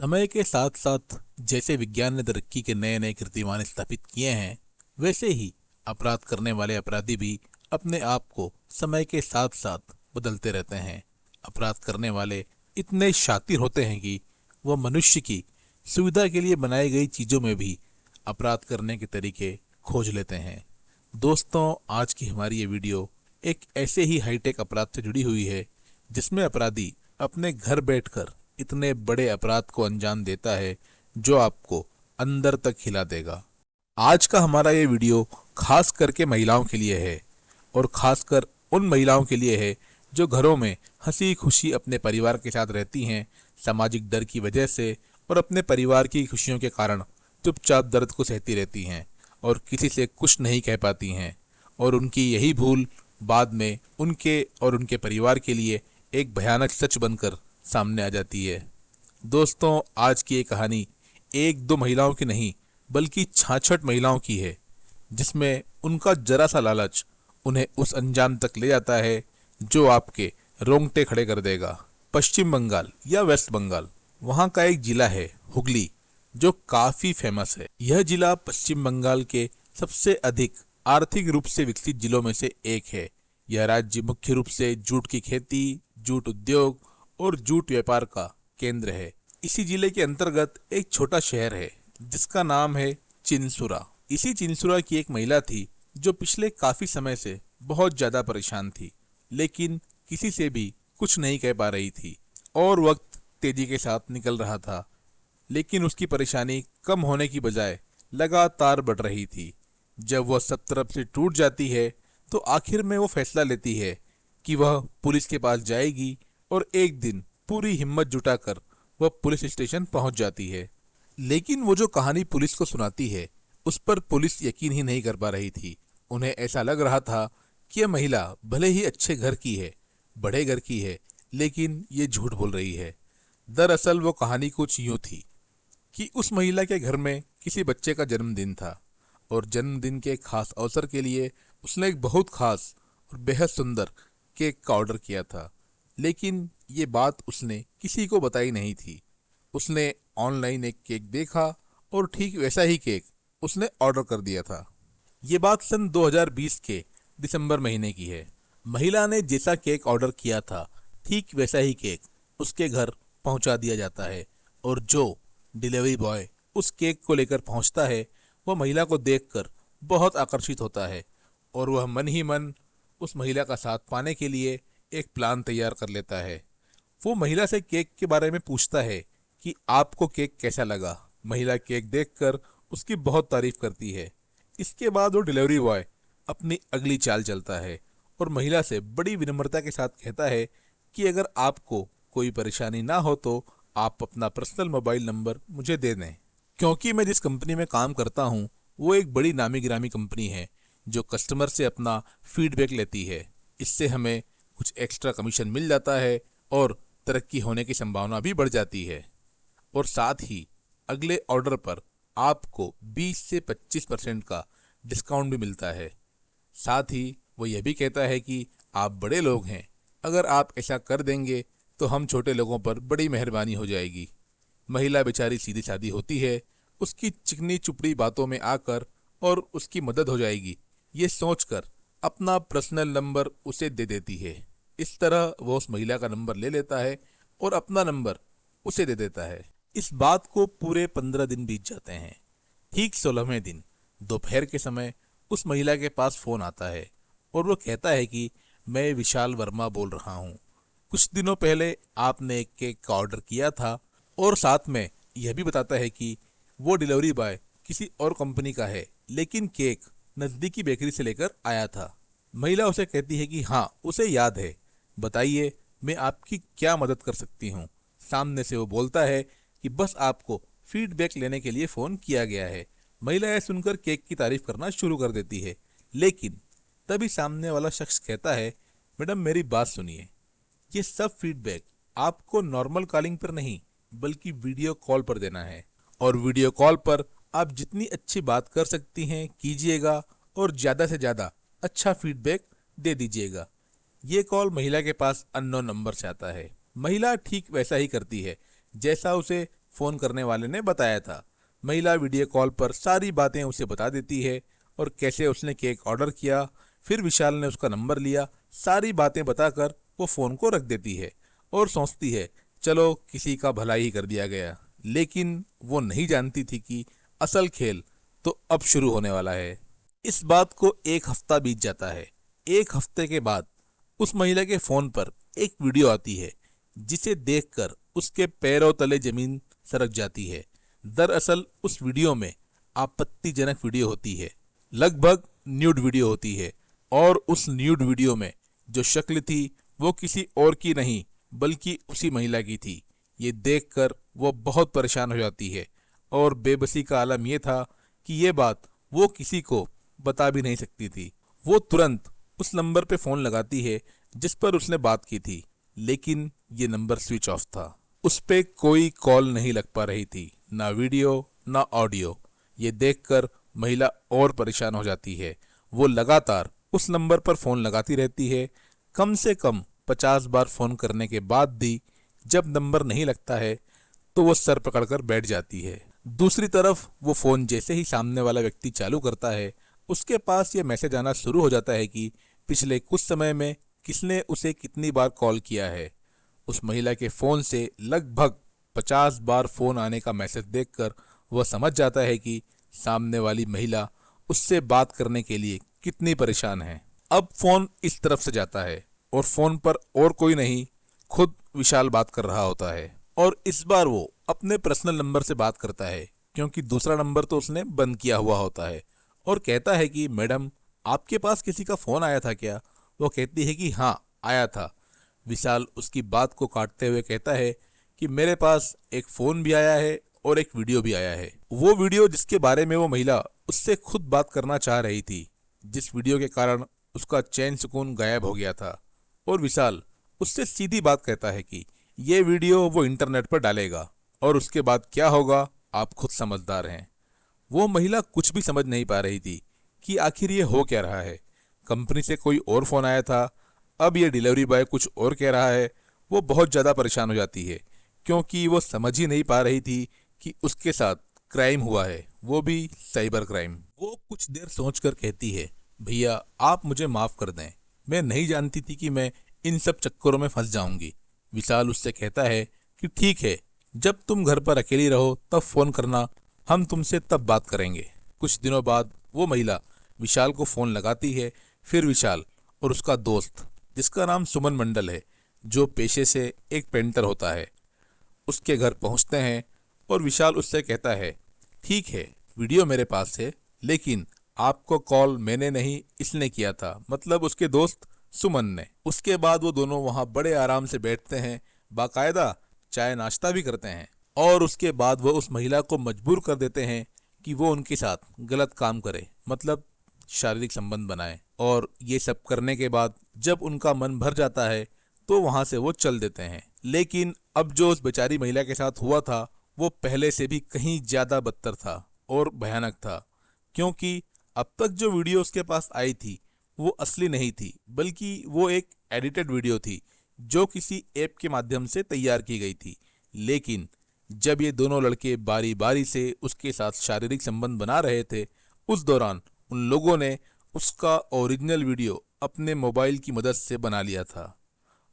समय के साथ साथ जैसे विज्ञान ने तरक्की के नए नए कीर्तिमान स्थापित किए हैं, वैसे ही अपराध करने वाले अपराधी भी अपने आप को समय के साथ साथ बदलते रहते हैं। अपराध करने वाले इतने शातिर होते हैं कि वह मनुष्य की सुविधा के लिए बनाई गई चीज़ों में भी अपराध करने के तरीके खोज लेते हैं। दोस्तों, आज की हमारी ये वीडियो एक ऐसे ही हाईटेक अपराध से जुड़ी हुई है जिसमें अपराधी अपने घर बैठकर इतने बड़े अपराध को अंजाम देता है जो आपको अंदर तक हिला देगा। आज का हमारा ये वीडियो खास करके महिलाओं के लिए है और खासकर उन महिलाओं के लिए है जो घरों में हंसी खुशी अपने परिवार के साथ रहती हैं, सामाजिक डर की वजह से और अपने परिवार की खुशियों के कारण चुपचाप दर्द को सहती रहती हैं और किसी से कुछ नहीं कह पाती हैं, और उनकी यही भूल बाद में उनके और उनके परिवार के लिए एक भयानक सच बनकर सामने आ जाती है। दोस्तों, आज की ये कहानी एक दो महिलाओं की नहीं बल्कि 66 महिलाओं की है, जिसमें उनका जरा सा लालच उन्हें उस अंजाम तक ले जाता है जो आपके रोंगटे खड़े कर देगा। पश्चिम बंगाल या वेस्ट बंगाल, वहाँ का एक जिला है हुगली, जो काफी फेमस है। यह जिला पश्चिम बंगाल के सबसे अधिक आर्थिक रूप से विकसित जिलों में से एक है। यह राज्य मुख्य रूप से जूट की खेती, जूट उद्योग और जूट व्यापार का केंद्र है। इसी जिले के अंतर्गत एक छोटा शहर है जिसका नाम है चिंसुरा। इसी चिंसुरा की एक महिला थी जो पिछले काफी समय से बहुत ज्यादा परेशान थी, लेकिन किसी से भी कुछ नहीं कह पा रही थी। और वक्त तेजी के साथ निकल रहा था, लेकिन उसकी परेशानी कम होने की बजाय लगातार बढ़ रही थी। जब वह सब तरफ से टूट जाती है तो आखिर में वो फैसला लेती है कि वह पुलिस के पास जाएगी, और एक दिन पूरी हिम्मत जुटाकर वह पुलिस स्टेशन पहुंच जाती है। लेकिन वो जो कहानी पुलिस को सुनाती है उस पर पुलिस यकीन ही नहीं कर पा रही थी। उन्हें ऐसा लग रहा था कि यह महिला भले ही अच्छे घर की है, बड़े घर की है, लेकिन ये झूठ बोल रही है। दरअसल वो कहानी कुछ यूं थी कि उस महिला के घर में किसी बच्चे का जन्मदिन था, और जन्मदिन के खास अवसर के लिए उसने एक बहुत खास और बेहद सुंदर केक का ऑर्डर किया था। लेकिन ये बात उसने किसी को बताई नहीं थी। उसने ऑनलाइन एक केक देखा और ठीक वैसा ही केक उसने ऑर्डर कर दिया था। ये बात सन 2020 के दिसंबर महीने की है। महिला ने जैसा केक ऑर्डर किया था ठीक वैसा ही केक उसके घर पहुंचा दिया जाता है, और जो डिलीवरी बॉय उस केक को लेकर पहुंचता है वह महिला को देखकर बहुत आकर्षित होता है, और वह मन ही मन उस महिला का साथ पाने के लिए एक प्लान तैयार कर लेता है। वो महिला से केक के बारे में पूछता है कि आपको केक कैसा लगा। महिला केक देखकर उसकी बहुत तारीफ करती है। इसके बाद वो डिलीवरी बॉय अपनी अगली चाल चलता है और महिला से बड़ी विनम्रता के साथ कहता है कि अगर आपको कोई परेशानी ना हो तो आप अपना पर्सनल मोबाइल नंबर मुझे दे दें, क्योंकि मैं जिस कंपनी में काम करता हूँ वो एक बड़ी नामी गिरामी कंपनी है जो कस्टमर से अपना फीडबैक लेती है। इससे हमें कुछ एक्स्ट्रा कमीशन मिल जाता है और तरक्की होने की संभावना भी बढ़ जाती है, और साथ ही अगले ऑर्डर पर आपको 20 से 25% का डिस्काउंट भी मिलता है। साथ ही वो यह भी कहता है कि आप बड़े लोग हैं, अगर आप ऐसा कर देंगे तो हम छोटे लोगों पर बड़ी मेहरबानी हो जाएगी। महिला बेचारी सीधी सादी होती है, उसकी चिकनी चुपड़ी बातों में आकर और उसकी मदद हो जाएगी ये सोचकर अपना पर्सनल नंबर उसे दे देती है। इस तरह वो उस महिला का नंबर ले लेता है और अपना नंबर उसे दे देता है। इस बात को पूरे 15 दिन बीत जाते हैं। ठीक 16वें दिन दोपहर के समय उस महिला के पास फोन आता है और वो कहता है कि मैं विशाल वर्मा बोल रहा हूँ। कुछ दिनों पहले आपने एक केक का ऑर्डर किया था, और साथ में यह भी बताता है कि वो डिलीवरी बॉय किसी और कंपनी का है, लेकिन केक नजदीकी बेकरी से लेकर आया था। महिला उसे कहती है कि हाँ, उसे याद है, बताइए मैं आपकी क्या मदद कर सकती हूँ। सामने से वो बोलता है कि बस आपको फीडबैक लेने के लिए फ़ोन किया गया है। महिला यह सुनकर केक की तारीफ करना शुरू कर देती है, लेकिन तभी सामने वाला शख्स कहता है, मैडम मेरी बात सुनिए, ये सब फीडबैक आपको नॉर्मल कॉलिंग पर नहीं बल्कि वीडियो कॉल पर देना है, और वीडियो कॉल पर आप जितनी अच्छी बात कर सकती हैं कीजिएगा और ज़्यादा से ज़्यादा अच्छा फीडबैक दे दीजिएगा। ये कॉल महिला के पास अननोन नंबर से आता है। महिला ठीक वैसा ही करती है जैसा उसे फोन करने वाले ने बताया था। महिला वीडियो कॉल पर सारी बातें उसे बता देती है और कैसे उसने केक ऑर्डर किया। फिर विशाल ने उसका नंबर लिया। सारी बातें बताकर वो फोन को रख देती है और सोचती है चलो किसी का भला ही कर दिया गया। लेकिन वो नहीं जानती थी कि असल खेल तो अब शुरू होने वाला है। इस बात को एक हफ्ता बीत जाता है। एक हफ्ते के बाद उस महिला के फोन पर एक वीडियो आती है जिसे देखकर उसके पैरों तले जमीन सरक जाती है। दरअसल उस वीडियो में आपत्तिजनक वीडियो होती है, लगभग न्यूड वीडियो होती है और उस न्यूड वीडियो में जो शक्ल थी वो किसी और की नहीं बल्कि उसी महिला की थी। ये देखकर वो बहुत परेशान हो जाती है और बेबसी का आलम यह था कि ये बात वो किसी को बता भी नहीं सकती थी। वो तुरंत उस नंबर पे फोन लगाती है जिस पर उसने बात की थी, लेकिन ये नंबर स्विच ऑफ था। उस पे कोई कॉल नहीं लग पा रही थी, ना वीडियो ना ऑडियो। ये देखकर महिला और परेशान हो जाती है। वो लगातार उस नंबर पर फोन लगाती रहती है। कम से कम 50 बार फोन करने के बाद भी जब नंबर नहीं लगता है तो वो सर पकड़कर बैठ जाती है। दूसरी तरफ वो फोन जैसे ही सामने वाला व्यक्ति चालू करता है उसके पास ये मैसेज आना शुरू हो जाता है कि पिछले कुछ समय में किसने उसे कितनी बार कॉल किया है। उस महिला के फोन से लगभग 50 बार फोन आने का मैसेज देखकर वह समझ जाता है कि सामने वाली महिला उससे बात करने के लिए कितनी परेशान है। अब फोन इस तरफ से जाता है और फोन पर और कोई नहीं, खुद विशाल बात कर रहा होता है। और इस बार वो अपने पर्सनल नंबर से बात करता है क्योंकि दूसरा नंबर तो उसने बंद किया हुआ होता है, और कहता है कि मैडम आपके पास किसी का फोन आया था क्या। वो कहती है कि हाँ आया था। विशाल उसकी बात को काटते हुए कहता है कि मेरे पास एक फोन भी आया है और एक वीडियो भी आया है। वो वीडियो जिसके बारे में वो महिला उससे खुद बात करना चाह रही थी, जिस वीडियो के कारण उसका चैन सुकून गायब हो गया था। और विशाल उससे सीधी बात कहता है कि ये वीडियो वो इंटरनेट पर डालेगा और उसके बाद क्या होगा आप खुद समझदार हैं। वो महिला कुछ भी समझ नहीं पा रही थी कि आखिर ये हो क्या रहा है। कंपनी से कोई और फोन आया था, अब ये डिलीवरी बॉय कुछ और कह रहा है। वो बहुत ज़्यादा परेशान हो जाती है क्योंकि वो समझ ही नहीं पा रही थी कि उसके साथ क्राइम हुआ है, वो भी साइबर क्राइम। वो कुछ देर सोचकर कहती है भैया आप मुझे माफ़ कर दें, मैं नहीं जानती थी कि मैं इन सब चक्करों में फंस जाऊंगी। विशाल उससे कहता है कि ठीक है, जब तुम घर पर अकेली रहो तब फ़ोन करना, हम तुमसे तब बात करेंगे। कुछ दिनों बाद वो महिला विशाल को फ़ोन लगाती है। फिर विशाल और उसका दोस्त जिसका नाम सुमन मंडल है, जो पेशे से एक पेंटर होता है, उसके घर पहुंचते हैं और विशाल उससे कहता है ठीक है वीडियो मेरे पास है, लेकिन आपको कॉल मैंने नहीं इसने किया था, मतलब उसके दोस्त सुमन ने। उसके बाद वो दोनों वहाँ बड़े आराम से बैठते हैं, बाकायदा चाय नाश्ता भी करते हैं और उसके बाद वो उस महिला को मजबूर कर देते हैं कि वो उनके साथ गलत काम करे, मतलब शारीरिक संबंध बनाए। और ये सब करने के बाद जब उनका मन भर जाता है तो वहाँ से वो चल देते हैं। लेकिन अब जो उस बेचारी महिला के साथ हुआ था वो पहले से भी कहीं ज़्यादा बदतर था और भयानक था, क्योंकि अब तक जो वीडियो उसके पास आई थी वो असली नहीं थी, बल्कि वो एक एडिटेड वीडियो थी जो किसी ऐप के माध्यम से तैयार की गई थी। लेकिन जब ये दोनों लड़के बारी बारी से उसके साथ शारीरिक संबंध बना रहे थे, उस दौरान उन लोगों ने उसका ओरिजिनल वीडियो अपने मोबाइल की मदद से बना लिया था।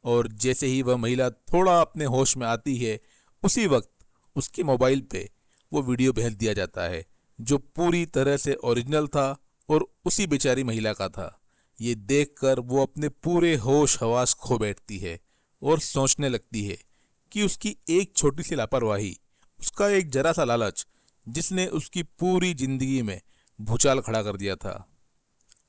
और जैसे ही वह महिला थोड़ा अपने होश में आती है, उसी वक्त उसके मोबाइल पे वो वीडियो भेज दिया जाता है जो पूरी तरह से ओरिजिनल था और उसी बेचारी महिला का था। ये देखकर वो अपने पूरे होश हवास खो बैठती है और सोचने लगती है कि उसकी एक छोटी सी लापरवाही, उसका एक जरा सा लालच, जिसने उसकी पूरी जिंदगी में भूचाल खड़ा कर दिया था।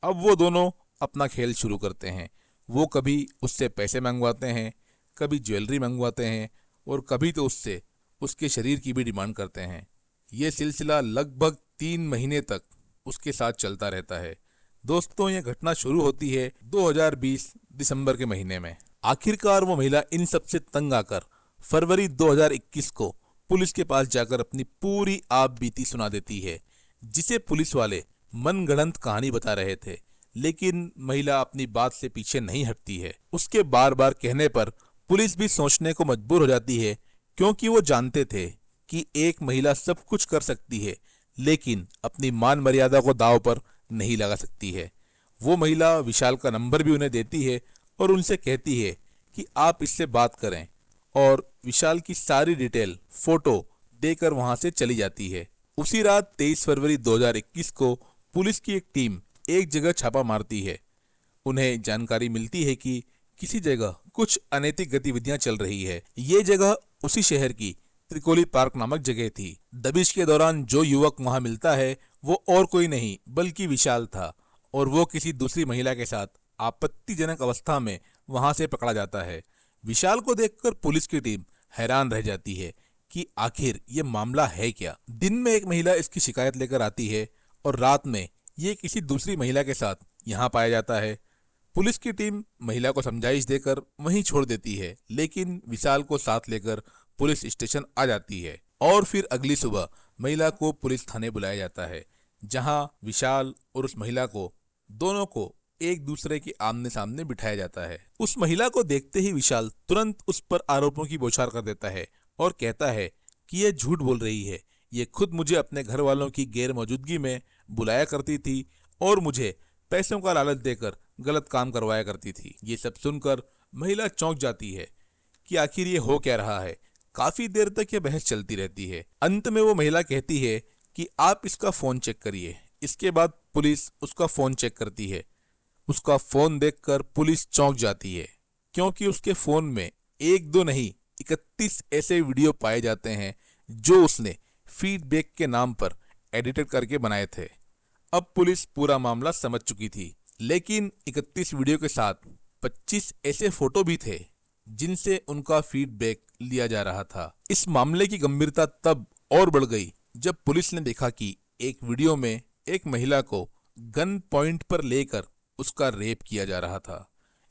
अब वो दोनों अपना खेल शुरू करते हैं। वो कभी उससे पैसे मंगवाते हैं, कभी ज्वेलरी मंगवाते हैं और कभी तो उससे उसके शरीर की भी डिमांड करते हैं। ये सिलसिला लगभग 3 महीने तक उसके साथ चलता रहता है। दोस्तों, ये घटना शुरू होती है 2020 दिसंबर के महीने में। आखिरकार वो महिला इन सब से तंग आकर फरवरी 2021 को पुलिस के पास जाकर अपनी पूरी आप बीती सुना देती है, जिसे पुलिस वाले मनगढ़ंत कहानी बता रहे थे। लेकिन महिला अपनी बात से पीछे नहीं हटती है। उसके बार बार कहने पर पुलिस भी सोचने को मजबूर हो जाती है, क्योंकि वो जानते थे कि एक महिला सब कुछ कर सकती है लेकिन अपनी मान मर्यादा को दांव पर नहीं लगा सकती है। वो महिला विशाल का नंबर भी उन्हें देती है और उनसे कहती है कि आप इससे बात करें, और विशाल की सारी डिटेल फोटो देकर वहां से चली जाती है। उसी रात 23 फरवरी 2021 को पुलिस की एक टीम एक जगह छापा मारती है। उन्हें जानकारी मिलती है कि किसी जगह कुछ अनैतिक गतिविधियां चल रही है। ये जगह उसी शहर की त्रिकोली पार्क नामक जगह थी। दबिश के दौरान जो युवक वहां मिलता है वो और कोई नहीं बल्कि विशाल था, और वो किसी दूसरी महिला के साथ आपत्तिजनक अवस्था में वहां से पकड़ा जाता है। विशाल को देखकर पुलिस की टीम हैरान रह जाती है कि आखिर ये मामला है क्या। दिन में एक महिला इसकी शिकायत लेकर आती है और रात में ये किसी दूसरी महिला के साथ यहाँ पाया जाता है। पुलिस की टीम महिला को समझाइश देकर वहीं छोड़ देती है, लेकिन विशाल को साथ लेकर पुलिस स्टेशन आ जाती है और फिर अगली सुबह महिला को पुलिस थाने बुलाया जाता है, जहां विशाल और उस महिला को दोनों को एक दूसरे के आमने सामने बिठाया जाता है। उस महिला को देखते ही विशाल तुरंत उस पर आरोपों की बौछार कर देता है और कहता है कि यह झूठ बोल रही है, ये खुद मुझे अपने घर वालों की गैर मौजूदगी में बुलाया करती थी और मुझे पैसों का लालच देकर गलत काम करवाया करती थी। ये सब सुनकर महिला चौंक जाती है कि आखिर ये हो क्या रहा है। काफी देर तक यह बहस चलती रहती है। अंत में वो महिला कहती है कि आप इसका फोन चेक करिए। इसके बाद पुलिस उसका फोन चेक करती है। उसका फोन देखकर पुलिस चौंक जाती है, क्योंकि उसके फोन में एक दो नहीं 31 ऐसे वीडियो पाए जाते हैं जो उसने फीडबैक के नाम पर एडिटेड करके बनाए थे। अब पुलिस पूरा मामला समझ चुकी थी, लेकिन 31 वीडियो के साथ 25 ऐसे फोटो भी थे जिनसे उनका फीडबैक लिया जा रहा था। इस मामले की गंभीरता तब और बढ़ गई जब पुलिस ने देखा कि एक वीडियो में एक महिला को गन पॉइंट पर लेकर उसका रेप किया जा रहा था।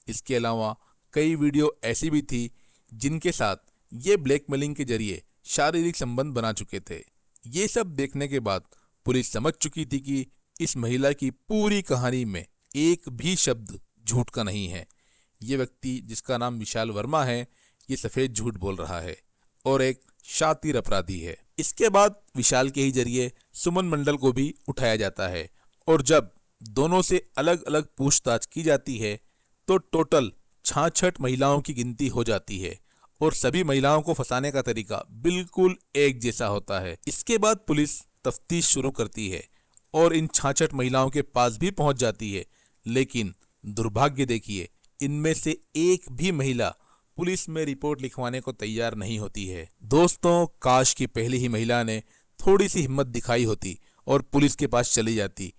इसके अलावा कई वीडियो ऐसी भी थी जिनके साथ ये ब्लैकमेलिंग के जरिए शारीरिक संबंध बना चुके थे। ये सब देखने के बाद पुलिस समझ चुकी थी कि इस महिला की पूरी कहानी में एक भी शब्द झूठ का नहीं है। ये व्यक्ति जिसका नाम विशाल वर्मा है, ये सफेद झूठ बोल रहा है और एक शातिर अपराधी है। इसके बाद विशाल के ही जरिए सुमन मंडल को भी उठाया जाता है, और जब दोनों से अलग अलग पूछताछ की जाती है तो टोटल 66 महिलाओं की गिनती हो जाती है, और सभी महिलाओं को फंसाने का तरीका बिल्कुल एक जैसा होता है। इसके बाद पुलिस तफ्तीश शुरू करती है और इन 66 महिलाओं के पास भी पहुंच जाती है, लेकिन दुर्भाग्य देखिए, इनमें से एक भी महिला पुलिस में रिपोर्ट लिखवाने को तैयार नहीं होती है। दोस्तों, काश की पहली ही महिला ने थोड़ी सी हिम्मत दिखाई होती और पुलिस के पास चली जाती,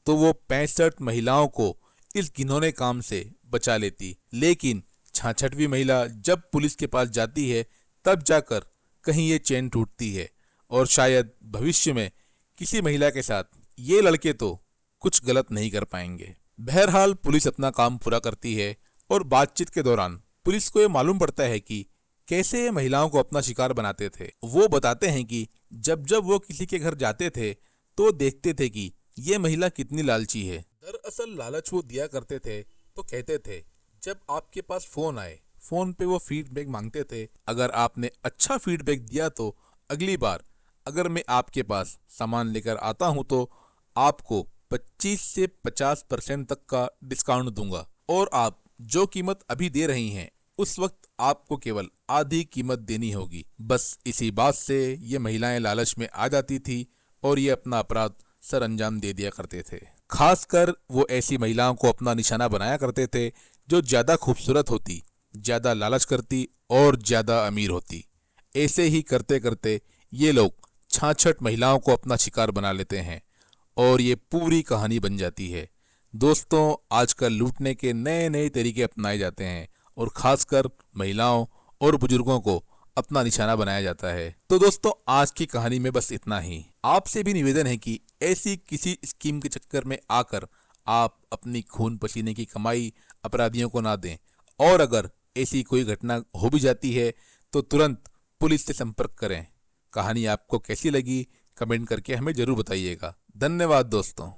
तो वो 65 महिलाओं को इस घिनौने काम से बचा लेती। लेकिन 66वीं महिला जब पुलिस के पास जाती है तब जाकर कहीं ये चैन टूटती है, और शायद भविष्य में किसी महिला के साथ ये लड़के तो कुछ गलत नहीं कर पाएंगे। बहरहाल पुलिस अपना काम पूरा करती है, और बातचीत के दौरान पुलिस को ये मालूम पड़ता है कि कैसे ये महिलाओं को अपना शिकार बनाते थे। वो बताते हैं कि जब जब वो किसी के घर जाते थे तो देखते थे कि ये महिला कितनी लालची है। दरअसल लालच वो दिया करते थे तो कहते थे जब आपके पास फोन आए, फोन पे वो फीडबैक मांगते थे। अगर आपने अच्छा फीडबैक दिया तो अगली बार अगर मैं आपके पास सामान लेकर आता हूं तो आपको 25 से 50% तक का डिस्काउंट दूंगा, और आप जो कीमत अभी दे रही हैं उस वक्त आपको केवल आधी कीमत देनी होगी। बस इसी बात से ये महिलाएं लालच में आ जाती थी और ये अपना अपराध सर अंजाम दे दिया करते थे। खासकर वो ऐसी महिलाओं को अपना निशाना बनाया करते थे जो ज्यादा खूबसूरत होती, ज्यादा लालच करती और ज्यादा अमीर होती। ऐसे ही करते करते ये लोग 66 महिलाओं को अपना शिकार बना लेते हैं और ये पूरी कहानी बन जाती है। दोस्तों, आजकल लूटने के नए नए तरीके अपनाए जाते हैं और खासकर महिलाओं और बुजुर्गों को अपना निशाना बनाया जाता है। तो दोस्तों, आज की कहानी में बस इतना ही। आपसे भी निवेदन है कि ऐसी किसी स्कीम के चक्कर में आकर आप अपनी खून पसीने की कमाई अपराधियों को ना दें, और अगर ऐसी कोई घटना हो भी जाती है तो तुरंत पुलिस से संपर्क करें। कहानी आपको कैसी लगी कमेंट करके हमें जरूर बताइएगा। धन्यवाद दोस्तों।